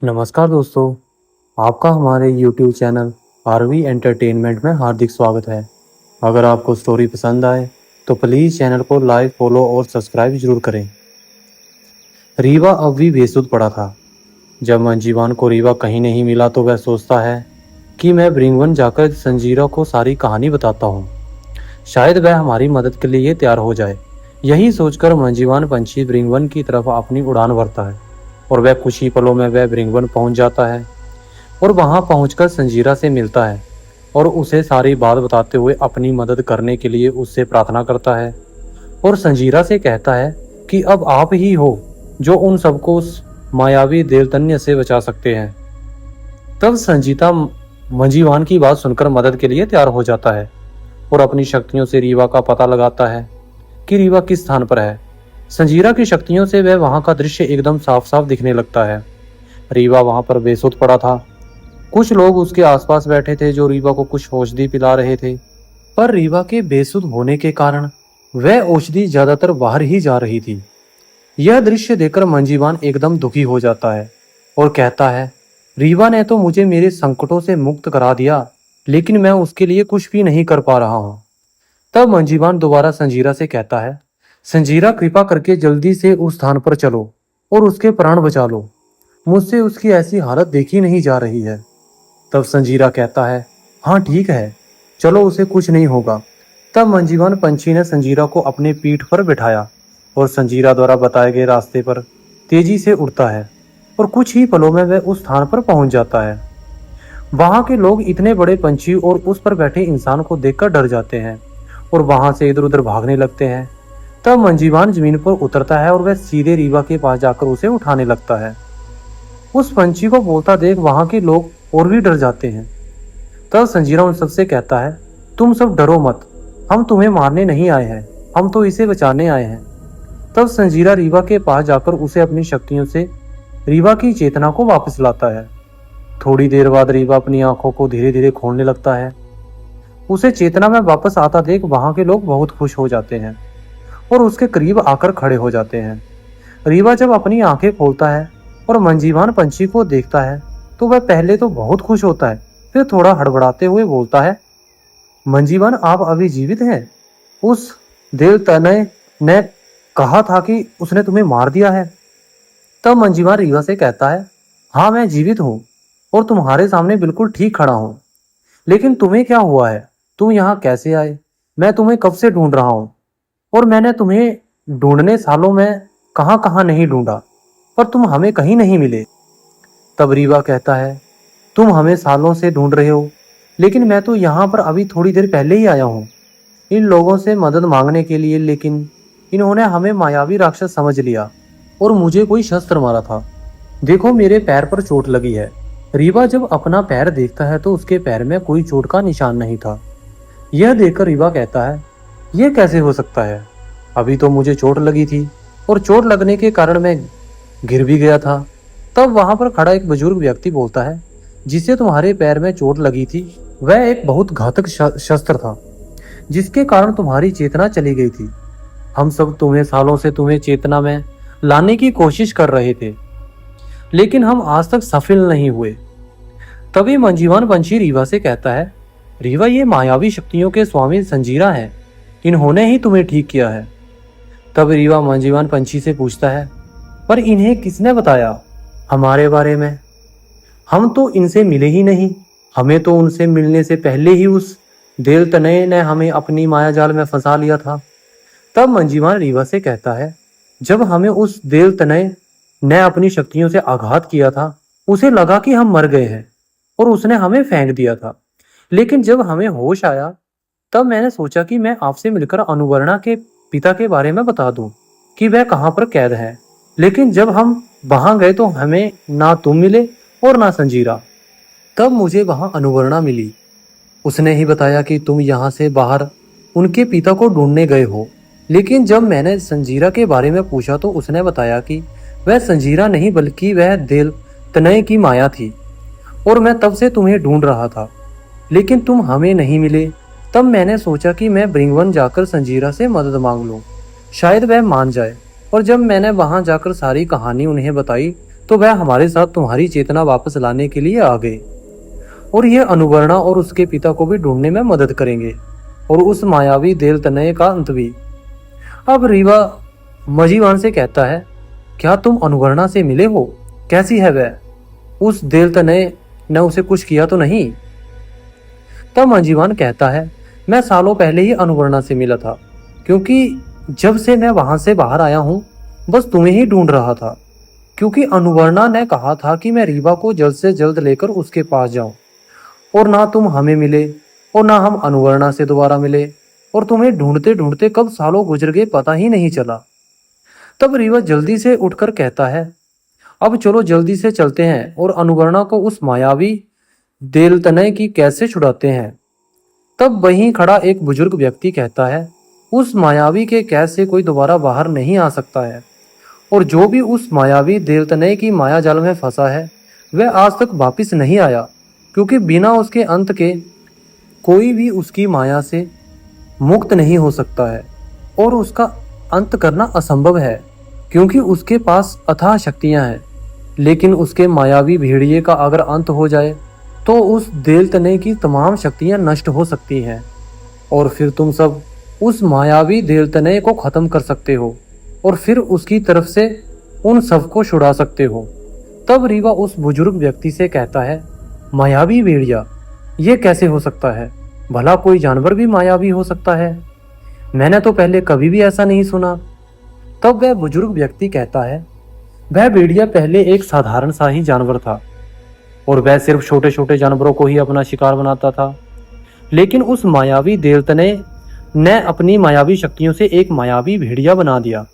नमस्कार दोस्तों, आपका हमारे YouTube चैनल आरवी एंटरटेनमेंट में हार्दिक स्वागत है। अगर आपको स्टोरी पसंद आए तो प्लीज़ चैनल को लाइक, फॉलो और सब्सक्राइब जरूर करें। रीवा अब भी बेसुध पड़ा था। जब मंजीवान को रीवा कहीं नहीं मिला तो वह सोचता है कि मैं ब्रिंगवन जाकर संजीरा को सारी कहानी बताता हूँ। शायद वह हमारी मदद के लिए तैयार हो जाए। यही सोचकर मंजीवान पंछी ब्रिंगवन की तरफ अपनी उड़ान भरता है और वह कुछ ही पलों में वह ब्रिंगवन पहुंच जाता है और वहां पहुंचकर संजीरा से मिलता है और उसे सारी बात बताते हुए अपनी मदद करने के लिए उससे प्रार्थना करता है और संजीरा से कहता है कि अब आप ही हो जो उन सबको उस मायावी देवतन्य से बचा सकते हैं। तब संजीता मंजीवान की बात सुनकर मदद के लिए तैयार हो जाता है और अपनी शक्तियों से रीवा का पता लगाता है कि रीवा किस स्थान पर है। संजीरा की शक्तियों से वह वहां का दृश्य एकदम साफ साफ दिखने लगता है। रीवा वहां पर बेसुध पड़ा था। कुछ लोग उसके आसपास बैठे थे जो रीवा को कुछ औषधि पिला रहे थे, पर रीवा के बेसुध होने के कारण वह औषधि ज्यादातर बाहर ही जा रही थी। यह दृश्य देखकर मंजीवान एकदम दुखी हो जाता है और कहता है, रीवा ने तो मुझे मेरे संकटों से मुक्त करा दिया, लेकिन मैं उसके लिए कुछ भी नहीं कर पा रहा हूँ। तब मंजीवान दोबारा संजीरा से कहता है, संजीरा कृपा करके जल्दी से उस स्थान पर चलो और उसके प्राण बचा लो। मुझसे उसकी ऐसी हालत देखी नहीं जा रही है। तब संजीरा कहता है, हाँ ठीक है, चलो उसे कुछ नहीं होगा। तब मंजीवान पंछी ने संजीरा को अपने पीठ पर बिठाया और संजीरा द्वारा बताए गए रास्ते पर तेजी से उड़ता है और कुछ ही पलों में वह उस स्थान पर पहुंच जाता है। वहां के लोग इतने बड़े पंछी और उस पर बैठे इंसान को देखकर डर जाते हैं और वहां से इधर उधर भागने लगते हैं। तब मंजीवान जमीन पर उतरता है और वह सीधे रीवा के पास जाकर उसे उठाने लगता है। उस पंछी को बोलता देख वहां के लोग और भी डर जाते हैं। तब संजीरा उन सबसे कहता है, तुम सब डरो मत, हम तुम्हें मारने नहीं आए हैं, हम तो इसे बचाने आए हैं। तब संजीरा रीवा के पास जाकर उसे अपनी शक्तियों से रीवा की चेतना को वापस लाता है। थोड़ी देर बाद रीवा अपनी आंखों को धीरे धीरे खोलने लगता है। उसे चेतना में वापस आता देख वहां के लोग बहुत खुश हो जाते हैं और उसके करीब आकर खड़े हो जाते हैं। रीवा जब अपनी आंखें खोलता है और मंजीवान पंछी को देखता है तो वह पहले तो बहुत खुश होता है, फिर थोड़ा हड़बड़ाते हुए बोलता है, मंजीवान आप अभी जीवित हैं? उस देवतनय ने कहा था कि उसने तुम्हें मार दिया है। तब मंजीवान रीवा से कहता है, हाँ मैं जीवित हूँ और तुम्हारे सामने बिल्कुल ठीक खड़ा हूँ, लेकिन तुम्हें क्या हुआ है? तुम यहाँ कैसे आए? मैं तुम्हें कब से ढूंढ रहा हूँ और मैंने तुम्हें ढूंढने सालों में कहाँ कहाँ नहीं ढूंढा, पर तुम हमें कहीं नहीं मिले। तब रीवा कहता है, तुम हमें सालों से ढूंढ रहे हो, लेकिन मैं तो यहाँ पर अभी थोड़ी देर पहले ही आया हूँ इन लोगों से मदद मांगने के लिए, लेकिन इन्होंने हमें मायावी राक्षस समझ लिया और मुझे कोई शस्त्र मारा था। देखो मेरे पैर पर चोट लगी है। रीवा जब अपना पैर देखता है तो उसके पैर में कोई चोट का निशान नहीं था। यह देखकर रीवा कहता है, यह कैसे हो सकता है? अभी तो मुझे चोट लगी थी और चोट लगने के कारण मैं गिर भी गया था। तब वहां पर खड़ा एक बुजुर्ग व्यक्ति बोलता है, जिसे तुम्हारे पैर में चोट लगी थी वह एक बहुत घातक शस्त्र था जिसके कारण तुम्हारी चेतना चली गई थी। हम सब तुम्हें सालों से तुम्हें चेतना में लाने की कोशिश कर रहे थे, लेकिन हम आज तक सफल नहीं हुए। तभी मंजीवान पंछी रीवा से कहता है, रीवा ये मायावी शक्तियों के स्वामी संजीरा हैं, इन्होंने ही तुम्हें ठीक किया है। तब रीवा मंजीवान पंछी से पूछता है, पर इन्हें किसने बताया हमारे बारे में? हम तो इनसे मिले ही नहीं, हमें तो उनसे मिलने से पहले ही उस देवतनय ने हमें अपनी माया जाल में फंसा लिया था। तब मंजीवान रीवा से कहता है, जब हमें उस देवतनय ने अपनी शक्तियों से आघात किया था उसे लगा कि हम मर गए हैं और उसने हमें फेंक दिया था, लेकिन जब हमें होश आया तब मैंने सोचा कि मैं आपसे मिलकर अनुवर्णा के पिता के बारे में बता दूं कि वह कहाँ पर कैद है। लेकिन जब हम वहां गए तो हमें ना तुम मिले और ना संजीरा। तब मुझे वहां अनुवर्णा मिली। उसने ही बताया कि तुम यहाँ से बाहर उनके पिता को ढूंढने गए हो, लेकिन जब मैंने संजीरा के बारे में पूछा तो उसने बताया कि वह संजीरा नहीं बल्कि वह देवतनय की माया थी और मैं तब से तुम्हें ढूंढ रहा था, लेकिन तुम हमें नहीं मिले। तब मैंने सोचा कि मैं ब्रिंगवन जाकर संजीरा से मदद मांग लूं, शायद वह मान जाए। और जब मैंने वहां जाकर सारी कहानी उन्हें बताई तो वह हमारे साथ तुम्हारी चेतना वापस लाने के लिए आ गए और यह अनुवर्णा और उसके पिता को भी ढूंढने में मदद करेंगे और उस मायावी देल तनय का अंत भी। अब रीवा मजीवान से कहता है, क्या तुम अनुवर्णा से मिले हो? कैसी है वह? उस देल तनय ने उसे कुछ किया तो नहीं? तब मजीवान कहता है, मैं सालों पहले ही अनुवर्णा से मिला था, क्योंकि जब से मैं वहां से बाहर आया हूं बस तुम्हें ही ढूंढ रहा था, क्योंकि अनुवर्णा ने कहा था कि मैं रीवा को जल्द से जल्द लेकर उसके पास जाऊं, और ना तुम हमें मिले और ना हम अनुवर्णा से दोबारा मिले, और तुम्हें ढूंढते ढूंढते कब सालों गुजर गए पता ही नहीं चला। तब रीवा जल्दी से उठकर कहता है, अब चलो जल्दी से चलते हैं और अनुवर्णा को उस मायावी देलतनय की कैसे छुड़ाते हैं। तब वहीं खड़ा एक बुजुर्ग व्यक्ति कहता है, उस मायावी के कैद से कोई दोबारा बाहर नहीं आ सकता है, और जो भी उस मायावी देलतनय की माया जाल में फंसा है वह आज तक वापिस नहीं आया, क्योंकि बिना उसके अंत के कोई भी उसकी माया से मुक्त नहीं हो सकता है, और उसका अंत करना असंभव है क्योंकि उसके पास अथाह शक्तियां हैं। लेकिन उसके मायावी भेड़िए का अगर अंत हो जाए तो उस देलतने की तमाम शक्तियां नष्ट हो सकती हैं, और फिर तुम सब उस मायावी देलतने को खत्म कर सकते हो और फिर उसकी तरफ से उन सबको छुड़ा सकते हो। तब रीवा उस बुजुर्ग व्यक्ति से कहता है, मायावी भेड़िया, ये कैसे हो सकता है? भला कोई जानवर भी मायावी हो सकता है? मैंने तो पहले कभी भी ऐसा नहीं सुना। तब वह बुजुर्ग व्यक्ति कहता है, वह भेड़िया पहले एक साधारण सा ही जानवर था और वह सिर्फ छोटे छोटे जानवरों को ही अपना शिकार बनाता था। लेकिन उस मायावी देवतने ने अपनी मायावी शक्तियों से एक मायावी भेड़िया बना दिया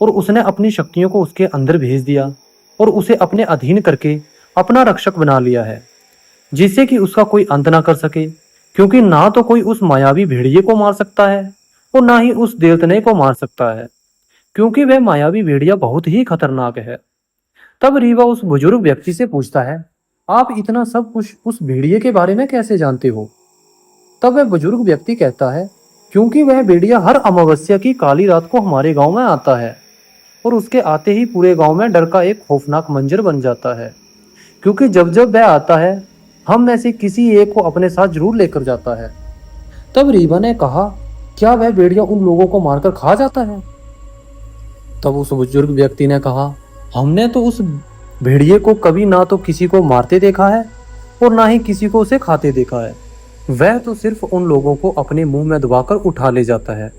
और उसने अपनी शक्तियों को उसके अंदर भेज दिया और उसे अपने अधीन करके अपना रक्षक बना लिया है, जिससे कि उसका कोई अंत ना कर सके, क्योंकि ना तो कोई उस मायावी भेड़िए को मार सकता है और ना ही उस देवतने को मार सकता है, क्योंकि वह मायावी भेड़िया बहुत ही खतरनाक है। तब रीवा उस बुजुर्ग व्यक्ति से पूछता है, आप इतना सब कुछ उस भेड़िए के बारे में कैसे जानते हो? तब वह बुजुर्ग व्यक्ति कहता है, क्योंकि वह भेड़िया हर अमावस्या की काली रात को हमारे गांव में आता है और उसके आते ही पूरे गांव में डर का एक खौफनाक मंजर बन जाता है, क्योंकि जब जब वह आता है हम में से किसी एक को अपने साथ जरूर लेकर जाता है। तब रीवा ने कहा, क्या वह भेड़िया उन लोगों को मारकर खा जाता है? तब उस बुजुर्ग व्यक्ति ने कहा, हमने तो उस भेड़िए को कभी ना तो किसी को मारते देखा है और ना ही किसी को उसे खाते देखा है। वह तो सिर्फ उन लोगों को अपने मुंह में दबाकर उठा ले जाता है।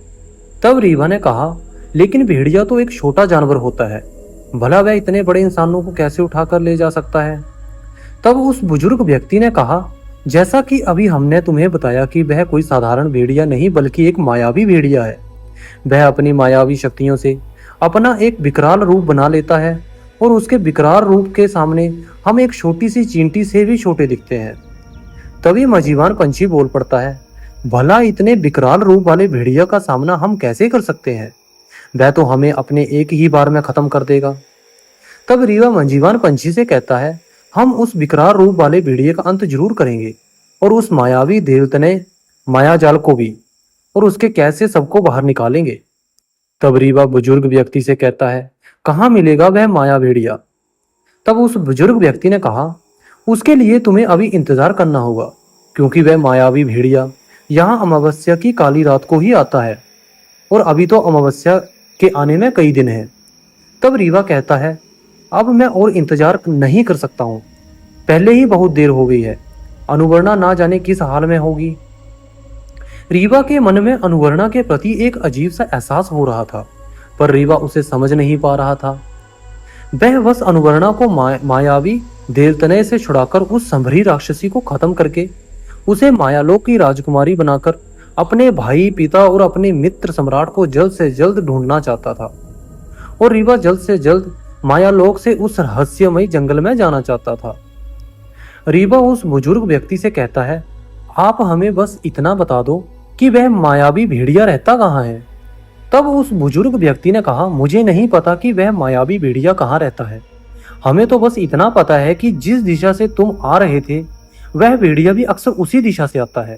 तब रीवा ने कहा, लेकिन भेड़िया तो एक छोटा जानवर होता है, भला वह इतने बड़े इंसानों को कैसे उठाकर ले जा सकता है? तब उस बुजुर्ग व्यक्ति ने कहा, जैसा कि अभी हमने तुम्हें बताया कि वह कोई साधारण भेड़िया नहीं बल्कि एक मायावी भेड़िया है। वह अपनी मायावी शक्तियों से अपना एक विकराल रूप बना लेता है और उसके विकराल रूप के सामने हम एक छोटी सी चींटी से भी छोटे दिखते हैं। तभी मजीवान पंछी बोल पड़ता है, भला इतने विकराल रूप वाले भेड़िया का सामना हम कैसे कर सकते हैं? वह तो हमें अपने एक ही बार में खत्म कर देगा। तब रीवा मजीवान पंछी से कहता है, हम उस विकराल रूप वाले भेड़िए का अंत जरूर करेंगे और उस मायावी देवतने माया जाल को भी, और उसके कैसे सबको बाहर निकालेंगे। तब रीवा बुजुर्ग व्यक्ति से कहता है, कहाँ मिलेगा वह माया भेड़िया? तब उस बुजुर्ग व्यक्ति ने कहा, उसके लिए तुम्हें अभी इंतजार करना होगा, क्योंकि वह मायावी भेड़िया यहाँ अमावस्या की काली रात को ही आता है और अभी तो अमावस्या के आने में कई दिन हैं। तब रीवा कहता है, अब मैं और इंतजार नहीं कर सकता हूँ, पहले ही बहुत देर हो गई है, अनुवर्णा ना जाने किस हाल में होगी। रीवा के मन में अनुवर्णा के प्रति एक अजीब सा एहसास हो रहा था, पर रीवा उसे समझ नहीं पा रहा था। वह बस अनुवर्णा को मायावी देवतनय से छुड़ाकर उस संभरी राक्षसी को खत्म करके उसे मायालोक की राजकुमारी बनाकर अपने भाई, पिता और अपने मित्र सम्राट को जल्द से जल्द ढूंढना चाहता था, और रीवा जल्द से जल्द मायालोक से उस रहस्यमयी जंगल में जाना चाहता था। रीवा उस बुजुर्ग व्यक्ति से कहता है, आप हमें बस इतना बता दो कि वह मायावी भेड़िया रहता कहाँ है। तब उस बुजुर्ग व्यक्ति ने कहा, मुझे नहीं पता कि वह मायावी भेड़िया कहाँ रहता है, हमें तो बस इतना पता है कि जिस दिशा से तुम आ रहे थे वह भेड़िया भी अक्सर उसी दिशा से आता है।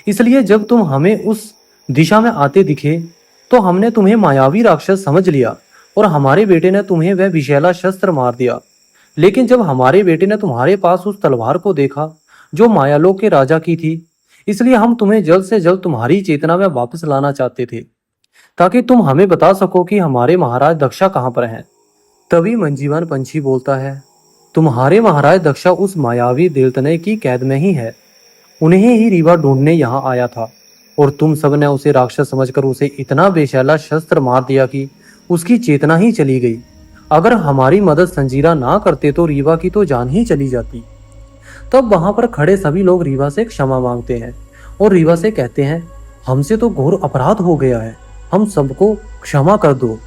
इसलिए जब तुम हमें उस दिशा में आते दिखे तो हमने तुम्हें मायावी राक्षस समझ लिया और हमारे बेटे ने तुम्हें वह विषैला शस्त्र मार दिया। लेकिन जब हमारे बेटे ने तुम्हारे पास उस तलवार को देखा जो मायालोक के राजा की थी, इसलिए हम तुम्हें जल्द से जल्द तुम्हारी चेतना में वापस लाना चाहते थे, ताकि तुम हमें बता सको कि हमारे महाराज दक्षा कहाँ पर हैं। तभी मंजीवान पंछी बोलता है, तुम्हारे महाराज दक्षा उस मायावी देवतनय की कैद में ही है। उन्हें ही रीवा ढूंढने यहाँ आया था और तुम सब ने उसे राक्षस समझकर उसे इतना बेशैला शस्त्र मार दिया कि उसकी चेतना ही चली गई। अगर हमारी मदद संजीरा ना करते तो रीवा की तो जान ही चली जाती। तब वहां पर खड़े सभी लोग रीवा से क्षमा मांगते हैं और रीवा से कहते हैं, हमसे तो घोर अपराध हो गया है, हम सबको क्षमा कर दो।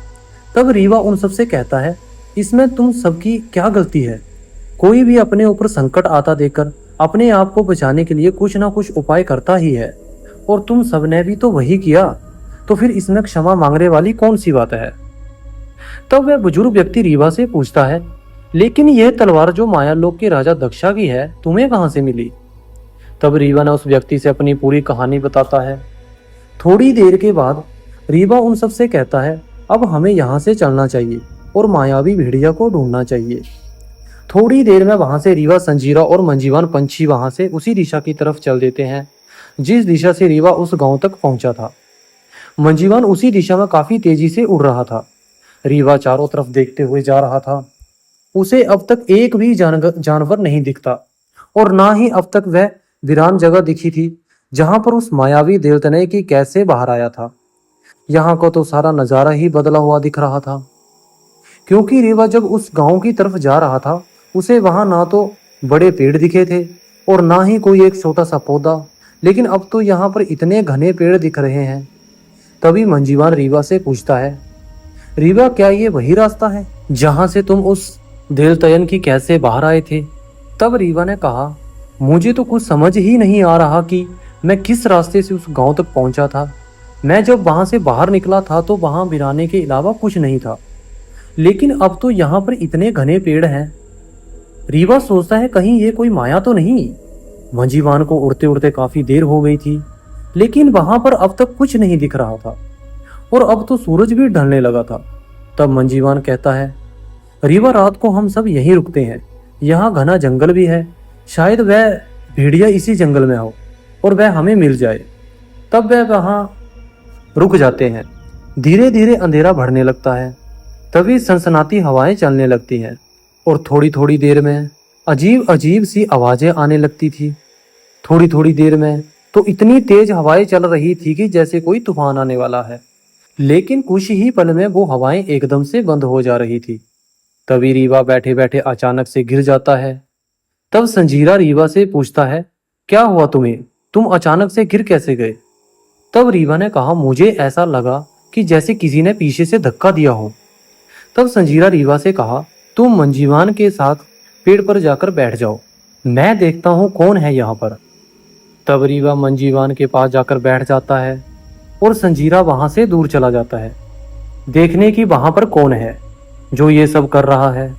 तब रीवा उन सबसे कहता है, इसमें तुम सबकी क्या गलती है? कोई भी अपने ऊपर संकट आता देखकर अपने आप को बचाने के लिए कुछ ना कुछ उपाय करता ही है, और तुम सबने भी तो वही किया, तो फिर इसमें क्षमा मांगने वाली कौन सी बात है? तब वह बुजुर्ग व्यक्ति रीवा से पूछता है, लेकिन यह तलवार जो मायालोक के राजा दक्षा की है, तुम्हें कहां से मिली? तब रीवा ने उस व्यक्ति से अपनी पूरी कहानी बताता है। थोड़ी देर के बाद रीवा उन सबसे कहता है, अब हमें यहाँ से चलना चाहिए और मायावी भेड़िया को ढूंढना चाहिए। थोड़ी देर में वहां से रीवा, संजीरा और मंजीवान पंछी वहां से उसी दिशा की तरफ चल देते हैं जिस दिशा से रीवा उस गांव तक पहुंचा था। मंजीवान उसी दिशा में काफी तेजी से उड़ रहा था। रीवा चारों तरफ देखते हुए जा रहा था। उसे अब तक एक भी जानवर नहीं दिखता और ना ही अब तक वह वीरान जगह दिखी थी जहां पर उस मायावी देवतनय की कैसे बाहर आया था। यहाँ को तो सारा नजारा ही बदला हुआ दिख रहा था, क्योंकि रीवा जब उस गांव की तरफ जा रहा था उसे वहां ना तो बड़े पेड़ दिखे थे और ना ही कोई एक छोटा सा पौधा, लेकिन अब तो यहाँ पर इतने घने पेड़ दिख रहे हैं। तभी मंजीवान रीवा से पूछता है, रीवा क्या ये वही रास्ता है जहां से तुम उस देवतयन की कैसे बाहर आए थे? तब रीवा ने कहा, मुझे तो कुछ समझ ही नहीं आ रहा कि मैं किस रास्ते से उस गांव तक पहुंचा था। मैं जब वहां से बाहर निकला था तो वहां वीराने के अलावा कुछ नहीं था, लेकिन अब तो यहाँ पर इतने घने पेड़ हैं। रीवा सोचता है, कहीं ये कोई माया तो नहीं। मंजीवान को उड़ते उड़ते काफी देर हो गई थी, लेकिन वहां पर अब तक कुछ नहीं दिख रहा था और अब तो सूरज भी ढलने लगा था। तब मंजीवान कहता है, रीवा रात को हम सब यहीं रुकते हैं, यहाँ घना जंगल भी है, शायद वह भेड़िया इसी जंगल में हो और वह हमें मिल जाए। तब वह वहां रुक जाते हैं। धीरे धीरे अंधेरा बढ़ने लगता है। तभी सनसनाती हवाएं चलने लगती हैं और थोड़ी थोड़ी देर में अजीब अजीब सी आवाजें आने लगती थी। थोड़ी थोड़ी देर में तो इतनी तेज हवाएं चल रही थी कि जैसे कोई तूफान आने वाला है, लेकिन कुछ ही पल में वो हवाएं एकदम से बंद हो जा रही थी। तभी रीवा बैठे बैठे अचानक से गिर जाता है। तब संजीरा रीवा से पूछता है, क्या हुआ तुम्हें? तुम अचानक से गिर कैसे गए? तब रीवा ने कहा, मुझे ऐसा लगा कि जैसे किसी ने पीछे से धक्का दिया हो। तब संजीरा रीवा से कहा, तुम मंजीवान के साथ पेड़ पर जाकर बैठ जाओ, मैं देखता हूं कौन है यहाँ पर। तब रीवा मंजीवान के पास जाकर बैठ जाता है और संजीरा वहां से दूर चला जाता है, देखने की वहां पर कौन है जो ये सब कर रहा है।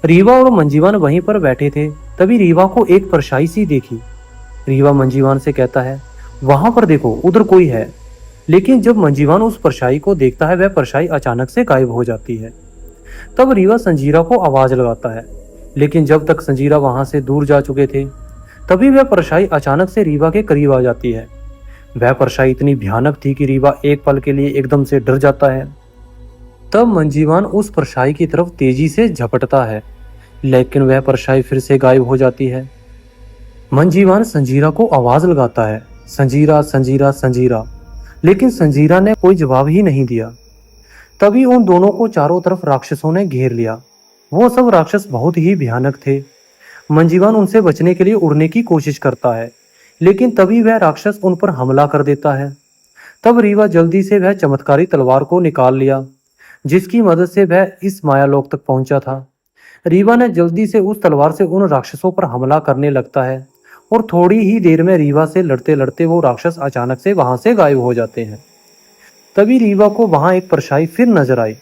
रीवा और मंजीवान वहीं पर बैठे थे। तभी रीवा को एक परछाई सी देखी। रीवा मंजीवान से कहता है, वहां पर देखो, उधर कोई है। लेकिन जब मंजीवान उस परछाई को देखता है, वह परछाई अचानक से गायब हो जाती है। तब रीवा संजीरा को आवाज लगाता है, लेकिन जब तक संजीरा वहां से दूर जा चुके थे, तभी वह परछाई अचानक से रीवा के करीब आ जाती है। वह परछाई इतनी भयानक थी कि रीवा एक पल के लिए एकदम से डर जाता है। तब मंजीवान उस परछाई की तरफ तेजी से झपटता है, लेकिन वह परछाई फिर से गायब हो जाती है। मंजीवान संजीरा को आवाज लगाता है, संजीरा संजीरा संजीरा, लेकिन संजीरा ने कोई जवाब ही नहीं दिया। तभी उन दोनों को चारों तरफ राक्षसों ने घेर लिया। वो सब राक्षस बहुत ही भयानक थे। मंजीवान उनसे बचने के लिए उड़ने की कोशिश करता है, लेकिन तभी वह राक्षस उन पर हमला कर देता है। तब रीवा जल्दी से वह चमत्कारी तलवार को निकाल लिया, जिसकी मदद से वह इस मायालोक तक पहुंचा था। रीवा ने जल्दी से उस तलवार से उन राक्षसों पर हमला करने लगता है और थोड़ी ही देर में रीवा से लड़ते लड़ते वो राक्षस अचानक से वहां से गायब हो जाते हैं। तभी रीवा को वहां एक परछाई फिर नजर आई।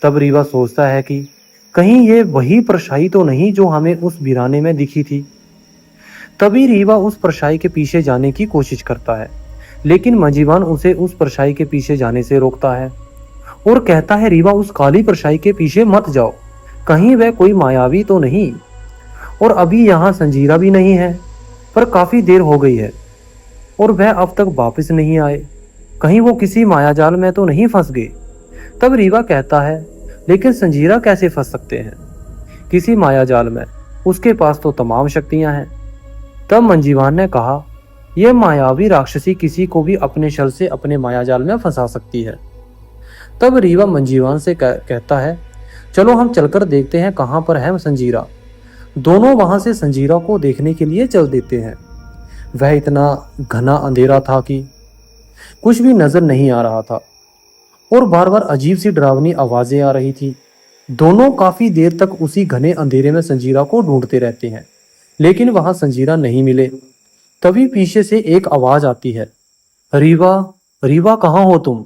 तब रीवा सोचता है कि कहीं ये वही परछाई तो नहीं जो हमें उस वीराने में दिखी थी। तभी रीवा उस परछाई के पीछे जाने की कोशिश करता है, लेकिन मंजीवान उसे उस परछाई के पीछे जाने से रोकता है और कहता है रीवा उस काली परछाई के पीछे मत जाओ, कहीं वह कोई मायावी तो नहीं, और अभी यहाँ संजीरा भी नहीं है, पर काफी देर हो गई है और वह अब तक वापस नहीं आए, कहीं वो किसी मायाजाल में तो नहीं फंस गए। तब रीवा कहता है लेकिन संजीरा कैसे फंस सकते हैं किसी मायाजाल में, उसके पास तो तमाम शक्तियां हैं। तब मंजीवान ने कहा यह मायावी राक्षसी किसी को भी अपने छल से अपने मायाजाल में फंसा सकती है। तब रीवा मंजीवान से कहता है चलो हम चलकर देखते हैं कहाँ पर है संजीरा। दोनों वहां से संजीरा को देखने के लिए चल देते हैं। वह इतना घना अंधेरा था कि कुछ भी नजर नहीं आ रहा था और बार बार अजीब सी डरावनी आवाजें आ रही थी। दोनों काफी देर तक उसी घने अंधेरे में संजीरा को ढूंढते रहते हैं, लेकिन वहां संजीरा नहीं मिले। तभी पीछे से एक आवाज आती है, रीवा, रीवा कहाँ हो तुम?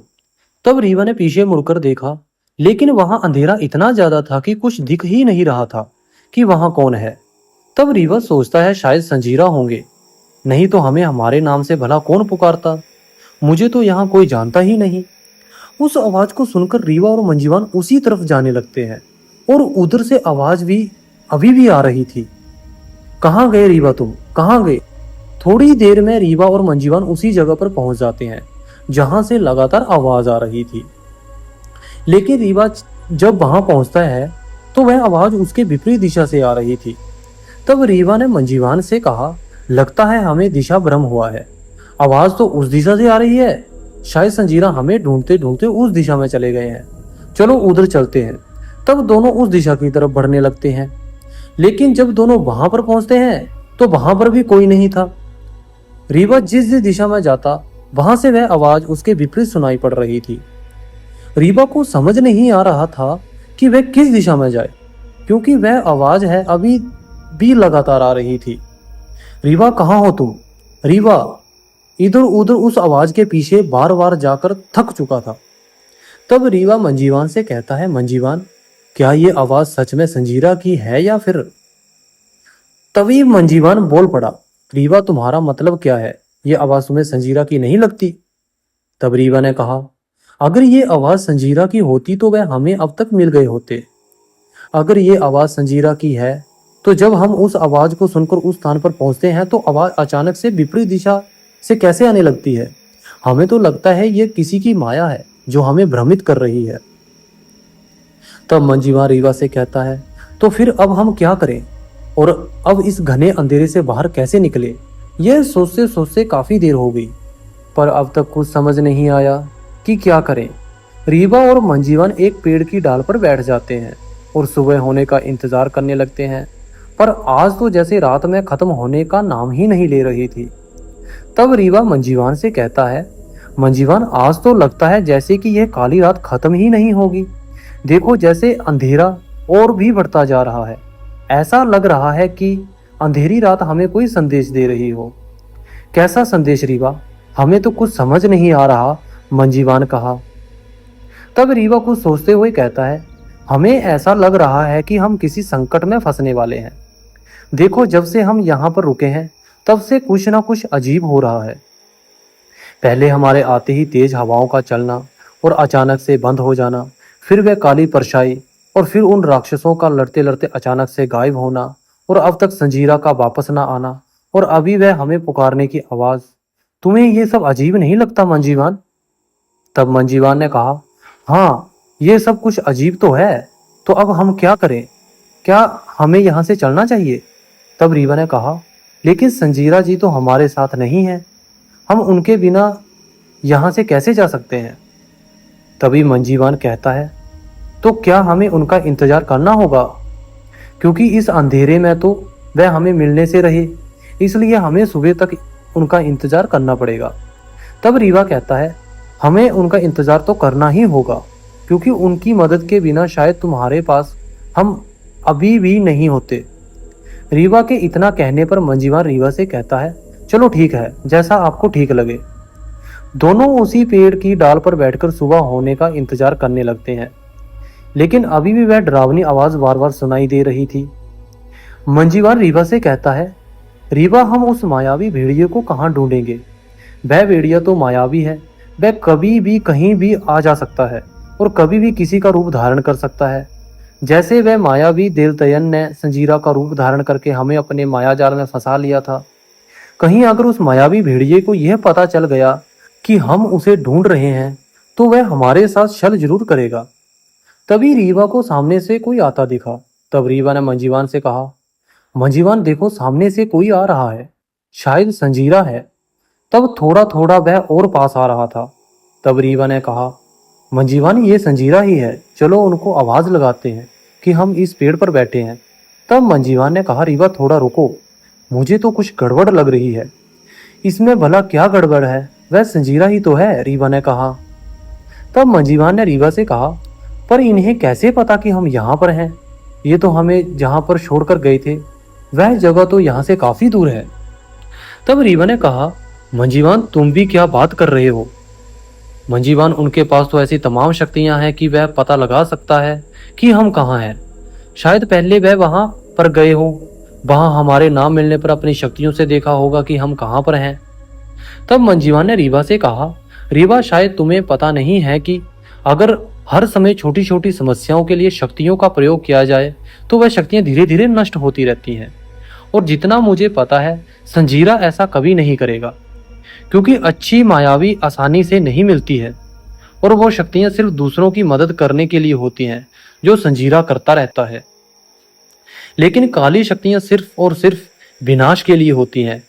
तब रीवा ने पीछे मुड़कर देखा, लेकिन वहां अंधेरा इतना ज्यादा था कि कुछ दिख ही नहीं रहा था कि वहां कौन है। तब रीवा सोचता है शायद संजीरा होंगे, नहीं तो हमें हमारे नाम से भला कौन पुकारता, मुझे तो यहाँ कोई जानता ही नहीं। उस आवाज को सुनकर रीवा और मंजीवान उसी तरफ जाने लगते हैं और उधर से आवाज भी अभी भी आ रही थी। कहाँ गए रीवा तुम, कहाँ गए? थोड़ी देर में रीवा और मंजीवान उसी जगह पर पहुंच जाते हैं जहां से लगातार आवाज आ रही थी। लेकिन रीवा जब वहां पहुंचता है तो वह आवाज उसके विपरीत दिशा से आ रही थी। तब रीवा ने मंजीवान से कहा लगता है हमें दिशा भ्रम हुआ है, आवाज तो उस दिशा से आ रही है, शायद संजीरा हमें ढूंढते ढूंढते उस दिशा में चले गए हैं, चलो उधर चलते हैं। तब दोनों उस दिशा की तरफ बढ़ने लगते हैं, लेकिन जब दोनों वहां पर पहुंचते हैं तो वहां पर भी कोई नहीं था। रीवा जिस जिस दिशा में जाता वहां से वह आवाज उसके विपरीत सुनाई पड़ रही थी। रीवा को समझ नहीं आ रहा था कि वह किस दिशा में जाए, क्योंकि वह आवाज है अभी भी लगातार आ रही थी। रीवा कहाँ हो तुम? रीवा इधर उधर उस आवाज के पीछे बार बार जाकर थक चुका था। तब रीवा मंजीवान से कहता है मंजीवान, क्या ये आवाज सच में संजीरा की है या फिर? तभी मंजीवान बोल पड़ा, रीवा तुम्हारा मतलब क्या है, ये आवाज तुम्हें संजीरा की नहीं लगती? तब रीवा ने कहा अगर ये आवाज संजीरा की होती तो वह हमें अब तक मिल गए होते। अगर ये आवाज संजीरा की है तो जब हम उस आवाज को सुनकर उस स्थान पर पहुंचते हैं तो आवाज अचानक से विपरीत दिशा से कैसे आने लगती है? हमें तो लगता है ये किसी की माया है जो हमें भ्रमित कर रही है। तब मंजीवान रीवा से कहता है तो फिर अब हम क्या करें और अब इस घने अंधेरे से बाहर कैसे निकले? यह सोचते सोचते काफी देर हो गई, पर अब तक कुछ समझ नहीं आया कि क्या करें। रीवा और मंजीवान एक पेड़ की डाल पर बैठ जाते हैं और सुबह होने का इंतजार करने लगते हैं, पर आज तो जैसे रात में खत्म होने का नाम ही नहीं ले रही थी। तब रीवा मंजीवान से कहता है मंजीवान, आज तो लगता है जैसे कि यह काली रात खत्म ही नहीं होगी। देखो जैसे अंधेरा और भी बढ़ता जा रहा है, ऐसा लग रहा है कि अंधेरी रात हमें कोई संदेश दे रही हो। कैसा संदेश रीवा? हमें तो कुछ समझ नहीं आ रहा, मंजीवान कहा। तब रीवा कुछ सोचते हुए कहता है हमें ऐसा लग रहा है कि हम किसी संकट में फंसने वाले हैं। देखो जब से हम यहाँ पर रुके हैं तब से कुछ ना कुछ अजीब हो रहा है। पहले हमारे आते ही तेज हवाओं का चलना और अचानक से बंद हो जाना, फिर वह काली परछाई और फिर उन राक्षसों का लड़ते लड़ते अचानक से गायब होना और अब तक संजीरा का वापस ना आना और अभी वह हमें पुकारने की आवाज। तुम्हें ये सब अजीब नहीं लगता मंजीवान? तब मंजीवान ने कहा हाँ ये सब कुछ अजीब तो है, तो अब हम क्या करें? क्या हमें यहाँ से चलना चाहिए? तब रीवा ने कहा लेकिन संजीरा जी तो हमारे साथ नहीं है, हम उनके बिना यहाँ से कैसे जा सकते हैं? तभी मंजीवान कहता है तो क्या हमें उनका इंतजार करना होगा, क्योंकि इस अंधेरे में तो वह हमें मिलने से रहे, इसलिए हमें सुबह तक उनका इंतजार करना पड़ेगा। तब रीवा कहता है हमें उनका इंतजार तो करना ही होगा, क्योंकि उनकी मदद के बिना शायद तुम्हारे पास हम अभी भी नहीं होते। रीवा के इतना कहने पर मंजीवान रीवा से कहता है चलो ठीक है, जैसा आपको ठीक लगे। दोनों उसी पेड़ की डाल पर बैठकर सुबह होने का इंतजार करने लगते हैं, लेकिन अभी भी वह डरावनी आवाज बार बार सुनाई दे रही थी। मंजीवान रीवा से कहता है रीवा, हम उस मायावी भेड़िए को कहाँ ढूंढेंगे? वह भेड़िया तो मायावी है, वह कभी भी कहीं भी आ जा सकता है, और कभी भी किसी का रूप धारण कर सकता है। जैसे वह मायावी देवतयन ने संजीरा का रूप धारण करके हमें अपने माया जाल में फंसा लिया था। कहीं अगर उस मायावी भेड़िए को यह पता चल गया कि हम उसे ढूंढ रहे हैं, तो वह हमारे साथ छल जरूर करेगा। तभी रीवा को सामने से कोई आता दिखा। तब रीवा ने मंजीवान से कहा, मंजीवान देखो, सामने से कोई आ रहा है, शायद संजीरा है। तब थोड़ा थोड़ा वह और पास आ रहा था। तब रीवा ने कहा, मंजीवान ये संजीरा ही है, चलो उनको आवाज लगाते हैं कि हम इस पेड़ पर बैठे हैं। तब मंजीवान ने कहा, रीवा थोड़ा रुको, मुझे तो कुछ गड़बड़ लग रही है। इसमें भला क्या गड़बड़ है, वह संजीरा ही तो है, रीवा ने कहा। तब मंजीवान ने रीवा से कहा, पर इन्हें कैसे पता कि हम यहाँ पर हैं? ये तो हमें जहाँ पर छोड़कर गए थे वह जगह तो यहाँ से काफी दूर है। तब रीवा ने कहा, मंजीवान तुम भी क्या बात कर रहे हो? मंजीवान, उनके पास तो ऐसी तमाम शक्तियां हैं कि वह पता लगा सकता है कि हम कहाँ हैं। शायद पहले वह वहां पर गए हो, वहां हमारे नाम मिलने पर अपनी शक्तियों से देखा होगा कि हम कहाँ पर हैं। तब मंजीवान ने रीवा से कहा, रीवा शायद तुम्हें पता नहीं है कि अगर हर समय छोटी छोटी समस्याओं के लिए शक्तियों का प्रयोग किया जाए तो वह शक्तियां धीरे धीरे नष्ट होती रहती हैं। और जितना मुझे पता है, संजीरा ऐसा कभी नहीं करेगा, क्योंकि अच्छी मायावी आसानी से नहीं मिलती है और वो शक्तियां सिर्फ दूसरों की मदद करने के लिए होती हैं, जो संजीरा करता रहता है। लेकिन काली शक्तियां सिर्फ और सिर्फ विनाश के लिए होती हैं,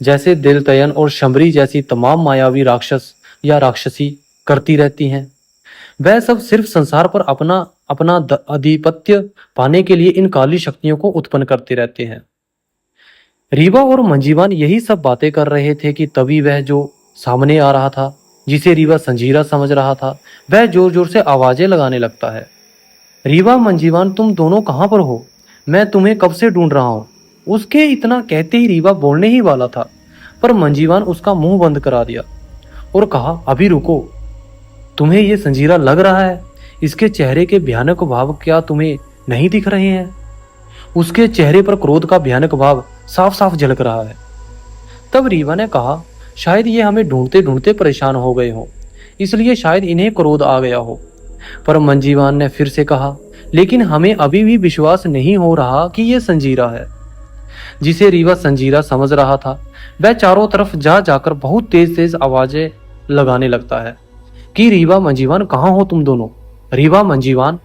जैसे दिलतयन और शंबरी जैसी तमाम मायावी राक्षस या राक्षसी करती रहती हैं। वह सब सिर्फ संसार पर अपना अपना आधिपत्य पाने के लिए इन काली शक्तियों को उत्पन्न करते रहते हैं। रीवा और मंजीवान यही सब बातें कर रहे थे कि तभी वह जो सामने आ रहा था, जिसे रीवा संजीरा समझ रहा था, वह जोर जोर से आवाजें लगाने लगता है। रीवा, मंजीवान तुम दोनों कहाँ पर हो? मैं तुम्हें कब से ढूंढ रहा हूँ। उसके इतना कहते ही रीवा बोलने ही वाला था, पर मंजीवान उसका मुंह बंद करा दिया और कहा, अभी रुको, तुम्हें ये संजीरा लग रहा है? इसके चेहरे के भयानक भाव क्या तुम्हें नहीं दिख रहे हैं? उसके चेहरे पर क्रोध का भयानक भाव साफ साफ झलक रहा है। तब रीवा ने कहा, शायद ये हमें ढूंढते ढूंढते परेशान हो गए हो, इसलिए शायद इन्हें क्रोध आ गया हो। पर मंजीवान ने फिर से कहा, लेकिन हमें अभी भी विश्वास नहीं हो रहा कि यह संजीरा है। जिसे रीवा संजीरा समझ रहा था, वह चारों तरफ जा जाकर बहुत तेज तेज आवाजें लगाने लगता है कि रीवा, मंजीवान कहाँ हो तुम दोनों? रीवा, मंजीवान।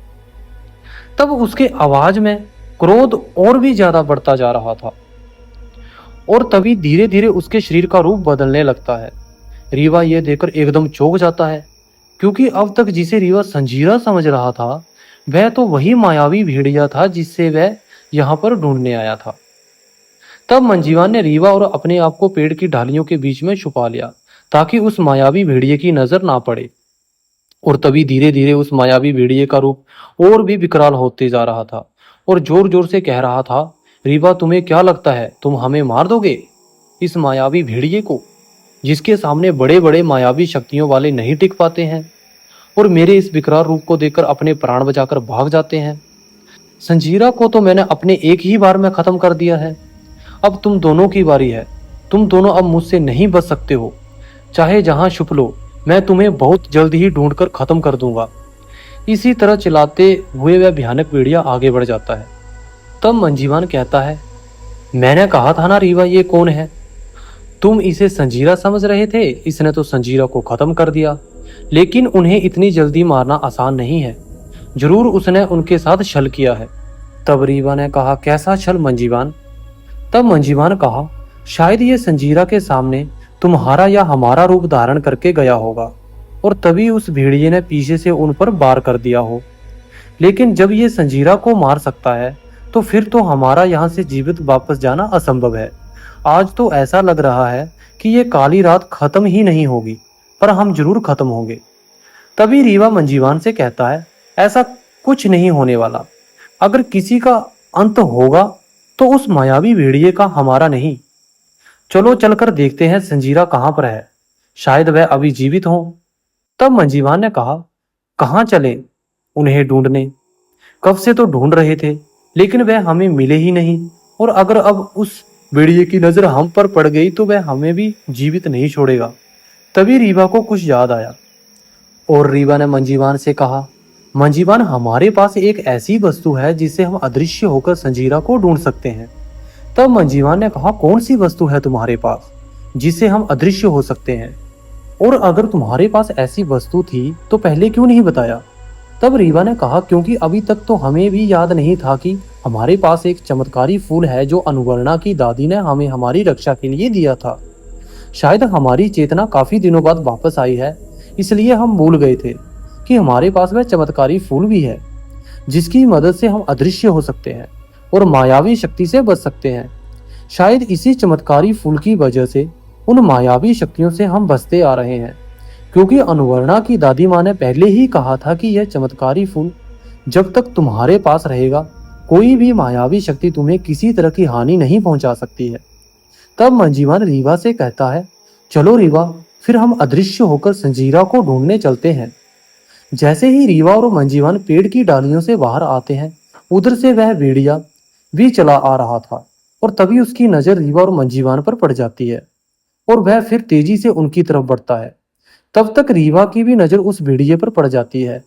तब उसके आवाज में क्रोध और भी ज्यादा बढ़ता जा रहा था और तभी धीरे धीरे उसके शरीर का रूप बदलने लगता है। रीवा यह देखकर एकदम चौंक जाता है, क्योंकि अब तक जिसे रीवा संजीरा समझ रहा था, वह तो वही मायावी भेड़िया था जिससे वह यहाँ पर ढूंढने आया था। तब मंजीवान ने रीवा और अपने आप को पेड़ की डालियों के बीच में छुपा लिया, ताकि उस मायावी भेड़िए की नजर ना पड़े। और तभी धीरे धीरे उस मायावी भेड़िए का रूप और भी विकराल होते जा रहा था और जोर जोर से कह रहा था, रीवा तुम्हें क्या लगता है तुम हमें मार दोगे? इस मायावी भेड़िए को, जिसके सामने बड़े बड़े मायावी शक्तियों वाले नहीं टिक पाते हैं और मेरे इस विकराल रूप को देखकर अपने प्राण बचाकर भाग जाते हैं। संजीरा को तो मैंने अपने एक ही बार में खत्म कर दिया है, अब तुम दोनों की बारी है। तुम दोनों अब मुझसे नहीं बच सकते हो, चाहे जहां छुप लो, मैं तुम्हें बहुत जल्द ही ढूंढकर खत्म कर दूंगा। इसी तरह चिल्लाते हुए वह भयानक भेड़िया आगे बढ़ जाता है। तब मंजीवान कहता है, मैंने कहा था ना रीवा, ये कौन है? तुम इसे संजीरा समझ रहे थे, इसने तो संजीरा को खत्म कर दिया। लेकिन उन्हें इतनी जल्दी मारना आसान नहीं है, जरूर उसने उनके साथ छल किया है। तब रीवा ने कहा, कैसा छल मंजीवान? तब मंजीवान कहा, शायद ये संजीरा के सामने तुम्हारा या हमारा रूप धारण करके गया होगा और तभी उस भेड़िए ने पीछे से उन पर वार कर दिया हो। लेकिन जब ये संजीरा को मार सकता है तो फिर तो हमारा यहाँ से जीवित वापस जाना असंभव है। आज तो ऐसा लग रहा है कि ये काली रात खत्म ही नहीं होगी, पर हम जरूर खत्म होंगे। तभी रीवा मंजीवान से कहता है, ऐसा कुछ नहीं होने वाला। अगर किसी का अंत होगा तो उस मायावी भेड़िए का, हमारा नहीं। चलो चलकर देखते हैं संजीरा कहाँ पर है, शायद वह अभी जीवित हो। तब मंजीवान ने कहा, कहाँ चले उन्हें ढूंढने? कब से तो ढूंढ रहे थे, लेकिन वह हमें मिले ही नहीं। और अगर अब उस भेड़िए की नजर हम पर पड़ गई तो वह हमें भी जीवित नहीं छोड़ेगा। तभी रीवा को कुछ याद आया और रीवा ने मंजीवान से कहा, मंजीवान हमारे पास एक ऐसी वस्तु है जिससे हम अदृश्य होकर संजीरा को ढूंढ सकते हैं। तब मंजीवान ने कहा, कौन सी वस्तु है तुम्हारे पास जिससे हम अदृश्य हो सकते हैं? और अगर तुम्हारे पास ऐसी वस्तु थी तो पहले क्यों नहीं बताया? तब रीवा ने कहा, क्योंकि अभी तक तो हमें भी याद नहीं था कि हमारे पास एक चमत्कारी फूल है जो अनुवर्णा की दादी ने हमें हमारी रक्षा के लिए दिया था। शायद हमारी चेतना काफी दिनों बाद वापस आई है, इसलिए हम भूल गए थे कि हमारे पास वह चमत्कारी फूल भी है जिसकी मदद से हम अदृश्य हो सकते हैं और मायावी शक्ति से बच सकते हैं। शायद इसी चमत्कारी फूल की वजह से उन मायावी शक्तियों से हम बचते आ रहे हैं, क्योंकि अनुवर्णा की दादी माँ ने पहले ही कहा था कि यह चमत्कारी फूल जब तक तुम्हारे पास रहेगा कोई भी मायावी शक्ति तुम्हें किसी तरह की हानि नहीं पहुंचा सकती है। तब मंजीवान रीवा से कहता है, चलो रीवा, फिर हम अदृश्य होकर संजीरा को ढूंढने चलते हैं। जैसे ही रीवा और मंजीवान पेड़ की डालियों से बाहर आते हैं, उधर से वह भेड़िया भी चला आ रहा था और तभी उसकी नजर रीवा और मंजीवान पर पड़ जाती है और वह फिर तेजी से उनकी तरफ बढ़ता है। तब तक रीवा की भी नजर उस भेड़िए पर पड़ जाती है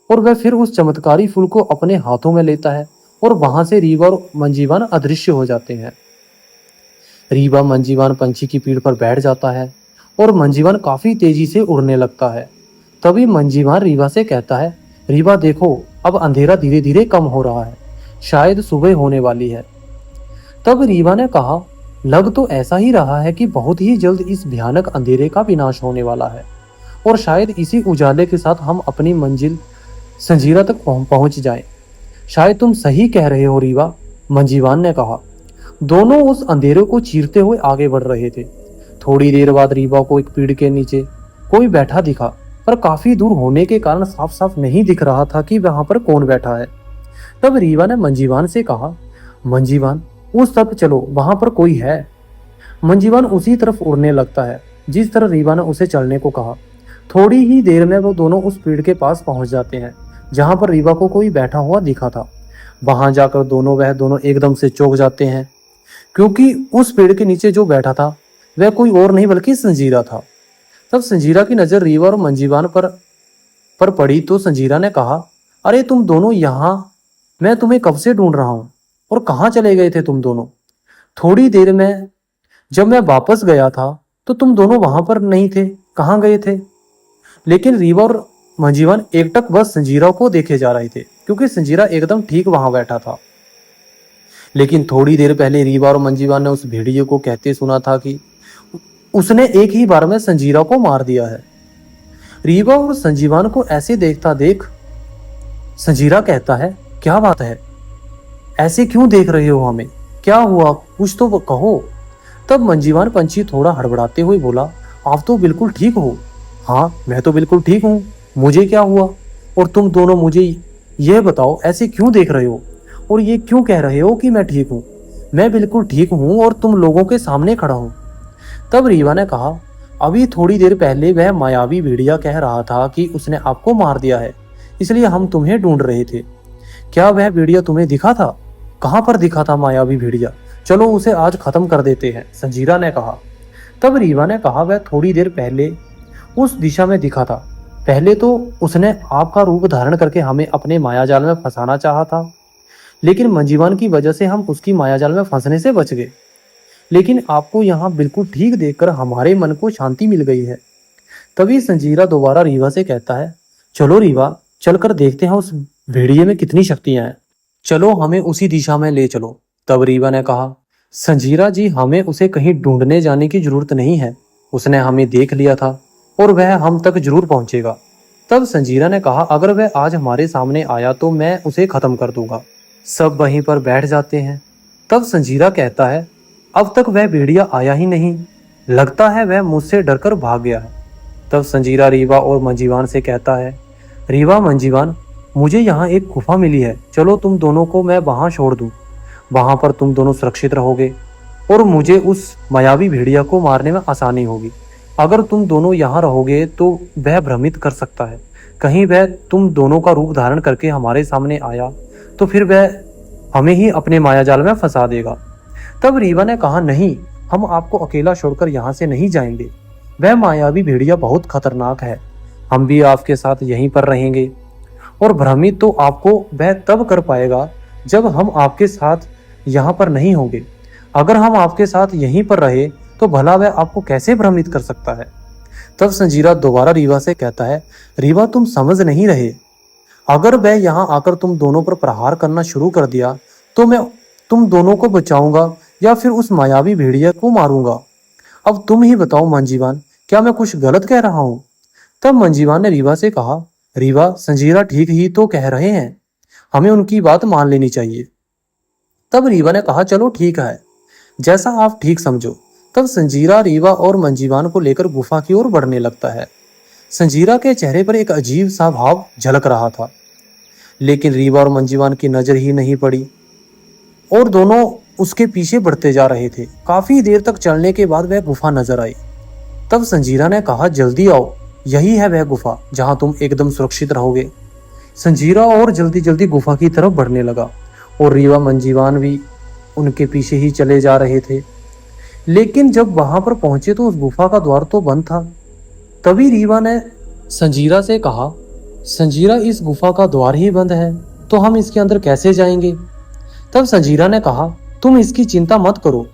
और वह फिर उस चमत्कारी फूल को अपने हाथों में लेता है और वहां से रीवा और मंजीवान अदृश्य हो जाते हैं। रीवा मंजीवान पंछी की पीठ पर बैठ जाता है और मंजीवान काफी तेजी से उड़ने लगता है। तभी मंजीवान रीवा से कहता है, रीवा देखो, अब अंधेरा धीरे धीरे कम हो रहा है, शायद सुबह होने वाली है। तब रीवा ने कहा, लग तो ऐसा ही रहा है कि बहुत ही जल्द इस भयानक अंधेरे का विनाश होने वाला है और शायद इसी उजाले के साथ हम अपनी मंजिल संजीरा तक पहुंच जाएं। शायद तुम सही कह रहे हो रीवा, मंजीवान ने कहा। दोनों उस अंधेरे को चीरते हुए आगे बढ़ रहे थे। थोड़ी देर बाद रीवा को एक पेड़ के नीचे कोई बैठा दिखा, पर काफी दूर होने के कारण साफ साफ नहीं दिख रहा था कि वहां पर कौन बैठा है। तब रीवा ने मंजीवान से कहा, मंजीवान उस तरफ चलो, वहां पर कोई है। मंजीवान उसी तरफ उड़ने लगता है जिस तरह रीवा ने उसे चलने को कहा। थोड़ी ही देर में वो दोनों उस पेड़ के पास पहुंच जाते हैं जहां पर रीवा को कोई बैठा हुआ दिखा था। वहां जाकर वह दोनों एकदम से चौंक जाते हैं, क्योंकि उस पेड़ के नीचे जो बैठा था वह कोई और नहीं बल्कि संजीरा था। तब संजीरा की नजर रीवा और मंजीवान पर पड़ी तो संजीरा ने कहा, अरे तुम दोनों यहाँ, मैं तुम्हें कब से ढूंढ रहा हूँ और कहाँ चले गए थे तुम दोनों? थोड़ी देर में जब मैं वापस गया था तो तुम दोनों वहां पर नहीं थे, कहाँ गए थे? लेकिन रीवा और मंजीवान एकटक बस संजीरा को देखे जा रहे थे, क्योंकि संजीरा एकदम ठीक वहां बैठा था। लेकिन थोड़ी देर पहले रीवा और मंजीवान ने उस भेड़िए को कहते सुना था कि उसने एक ही बार में संजीरा को मार दिया है। रीवा और संजीवान को ऐसे देखता देख संजीरा कहता है, क्या बात है, ऐसे क्यों देख रहे हो हमें? क्या हुआ, कुछ तो कहो। तब मंजीवान पंछी थोड़ा हड़बड़ाते हुए बोला, आप तो बिल्कुल ठीक हो। हाँ, मैं तो बिल्कुल ठीक हूँ, मुझे क्या हुआ? और तुम दोनों मुझे यह बताओ, ऐसे क्यों देख रहे हो और ये क्यों कह रहे हो कि मैं ठीक हूँ? मैं बिल्कुल ठीक हूँ और तुम लोगों के सामने खड़ा हूँ। तब रीवा ने कहा, अभी थोड़ी देर पहले वह मायावी भेड़िया कह रहा था कि उसने आपको मार दिया है, इसलिए हम तुम्हें ढूंढ रहे थे। क्या वह भेड़िया तुम्हें दिखा था? कहाँ पर दिखा था मायावी भेड़िया? चलो उसे आज खत्म कर देते हैं, संजीरा ने कहा। तब रीवा ने कहा, वह थोड़ी देर पहले उस दिशा में दिखा था। पहले तो उसने आपका रूप धारण करके हमें अपने मायाजाल में फंसाना चाहा था, लेकिन मंजीवान की वजह से हम उसकी मायाजाल में फंसने से बच गए। लेकिन आपको यहाँ बिल्कुल ठीक देखकर हमारे मन को शांति मिल गई है। तभी संजीरा दोबारा रीवा से कहता है, चलो रीवा, चलकर देखते हैं उस भेड़िए में कितनी शक्तियां हैं। चलो हमें उसी दिशा में ले चलो। तब रीवा ने कहा, संजीरा जी, हमें उसे कहीं ढूंढने जाने की जरूरत नहीं है, उसने हमें देख लिया था और वह हम तक जरूर पहुंचेगा। तब संजीरा ने कहा, अगर वह आज हमारे सामने आया तो मैं उसे खत्म कर दूंगा। सब वहीं पर बैठ जाते हैं। तब संजीरा कहता है, अब तक वह भेड़िया आया ही नहीं, लगता है वह मुझसे डरकर भाग गया है। तब संजीरा रीवा और मंजीवान से कहता है, रीवा, मंजीवान, मुझे यहाँ एक गुफा मिली है, चलो तुम दोनों को मैं वहाँ छोड़ दूँ। वहाँ पर तुम दोनों सुरक्षित रहोगे और मुझे उस मायावी भेड़िया को मारने में आसानी होगी। अगर तुम दोनों यहाँ रहोगे तो वह भ्रमित कर सकता है, कहीं वह तुम दोनों का रूप धारण करके हमारे सामने आया तो फिर वह हमें ही अपने मायाजाल में फंसा देगा। तब रीवा ने कहा, नहीं, हम आपको अकेला छोड़कर यहाँ से नहीं जाएंगे। वह मायावी भेड़िया बहुत खतरनाक है, हम भी आपके साथ यहीं पर रहेंगे। और भ्रमित तो आपको वह तब कर पाएगा जब हम आपके साथ यहाँ पर नहीं होंगे। अगर हम आपके साथ यहीं पर रहे तो भला वह आपको कैसे भ्रमित कर सकता है। तब संजीरा दोबारा रीवा से कहता है, रीवा तुम समझ नहीं रहे। अगर वह यहाँ आकर तुम दोनों पर प्रहार करना शुरू कर दिया तो मैं तुम दोनों को बचाऊंगा या फिर उस मायावी भेड़िया को मारूंगा। अब तुम ही बताओ मंजीवान, क्या मैं कुछ गलत कह रहा हूँ। तब मंजीवान ने रीवा से कहा, रीवा संजीरा ठीक ही तो कह रहे हैं, हमें उनकी बात मान लेनी चाहिए। तब रीवा ने कहा, चलो ठीक है, जैसा आप ठीक समझो। तब संजीरा रीवा और मंजीवान को लेकर गुफा की ओर बढ़ने लगता है। संजीरा के चेहरे पर एक अजीब सा भाव झलक रहा था, लेकिन रीवा और मंजीवान की नजर ही नहीं पड़ी और दोनों उसके पीछे बढ़ते जा रहे थे। काफी देर तक चलने के बाद वह गुफा नजर आई। तब संजीरा ने कहा, जल्दी आओ, यही है वह गुफा जहां तुम एकदम सुरक्षित रहोगे। संजीरा और जल्दी जल्दी गुफा की तरफ बढ़ने लगा और रीवा मंजीवान भी उनके पीछे ही चले जा रहे थे। लेकिन जब वहां पर पहुंचे तो उस गुफा का द्वार तो बंद था। तभी रीवा ने संजीरा से कहा, संजीरा इस गुफा का द्वार ही बंद है तो हम इसके अंदर कैसे जाएंगे। तब संजीरा ने कहा, तुम इसकी चिंता मत करो।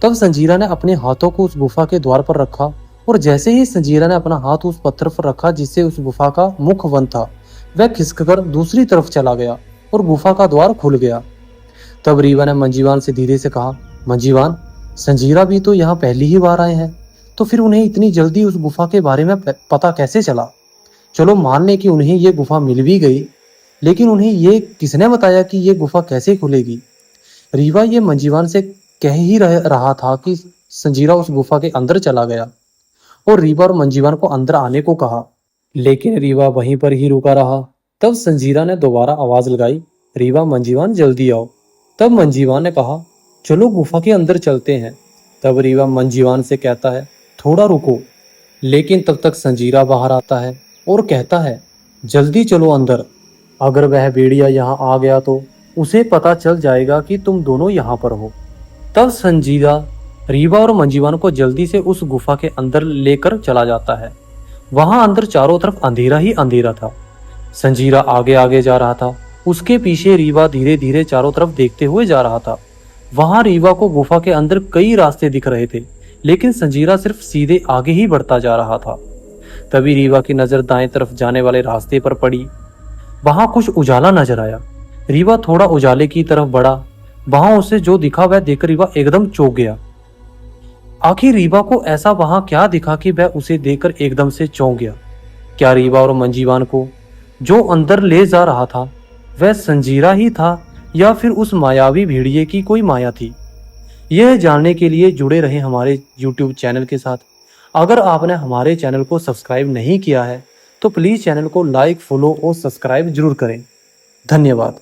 तब संजीरा ने अपने हाथों को उस गुफा के द्वार पर रखा और जैसे ही संजीरा ने अपना हाथ उस पत्थर पर रखा जिससे उस गुफा का मुख बंद था, वह खिसककर दूसरी तरफ चला गया और गुफा का द्वार खुल गया। तब रीवा ने मंजीवान से धीरे से कहा, मंजीवान संजीरा भी तो यहाँ पहली ही बार आए हैं, तो फिर उन्हें इतनी जल्दी उस गुफा के बारे में पता कैसे चला। चलो मान लें कि उन्हें ये गुफा मिल भी गई, लेकिन उन्हें ये किसने बताया कि ये गुफा कैसे खुलेगी। रीवा ये मंजीवान से कह ही रहा था कि संजीरा उस गुफा के अंदर चला गया और रीवा और मंजीवान को अंदर आने को कहा, लेकिन रीवा वहीं पर ही रुका रहा। तब संजीरा ने दोबारा आवाज लगाई, रीवा मंजीवान जल्दी आओ। तब मंजीवान ने कहा, चलो गुफा के अंदर चलते हैं। तब रीवा मंजीवान से कहता है, थोड़ा रुको। लेकिन तब तक संजीरा बाहर आता है और कहता है, जल्दी चलो अंदर। अगर वह भेड़िया यहाँ आ गया तो उसे पता चल जाएगा कि तुम दोनों यहाँ पर हो। तब संजीरा रीवा और मंजीवान को जल्दी से उस गुफा के अंदर लेकर चला जाता है। वहां अंदर चारों तरफ अंधेरा ही अंधेरा था। संजीरा आगे आगे जा रहा था, उसके पीछे रीवा धीरे धीरे चारों तरफ देखते हुए जा रहा था। वहां रीवा को गुफा के अंदर कई रास्ते दिख रहे थे, लेकिन संजीरा सिर्फ सीधे आगे ही बढ़ता जा रहा था। तभी रीवा की नजर दाएं तरफ जाने वाले रास्ते पर पड़ी। वहां कुछ उजाला नजर आया। रीवा थोड़ा उजाले की तरफ बढ़ा। वहां उसे जो दिखा वह देखकर रीवा एकदम चौंक गया। आखिर रीवा को ऐसा वहां क्या दिखा कि वह उसे देखकर एकदम से चौंक गया। क्या रीवा और मंजीवान को जो अंदर ले जा रहा था वह संजीरा ही था या फिर उस मायावी भेड़िए की कोई माया थी। यह जानने के लिए जुड़े रहे हमारे YouTube चैनल के साथ। अगर आपने हमारे चैनल को सब्सक्राइब नहीं किया है तो प्लीज़ चैनल को लाइक, फॉलो और सब्सक्राइब जरूर करें। धन्यवाद।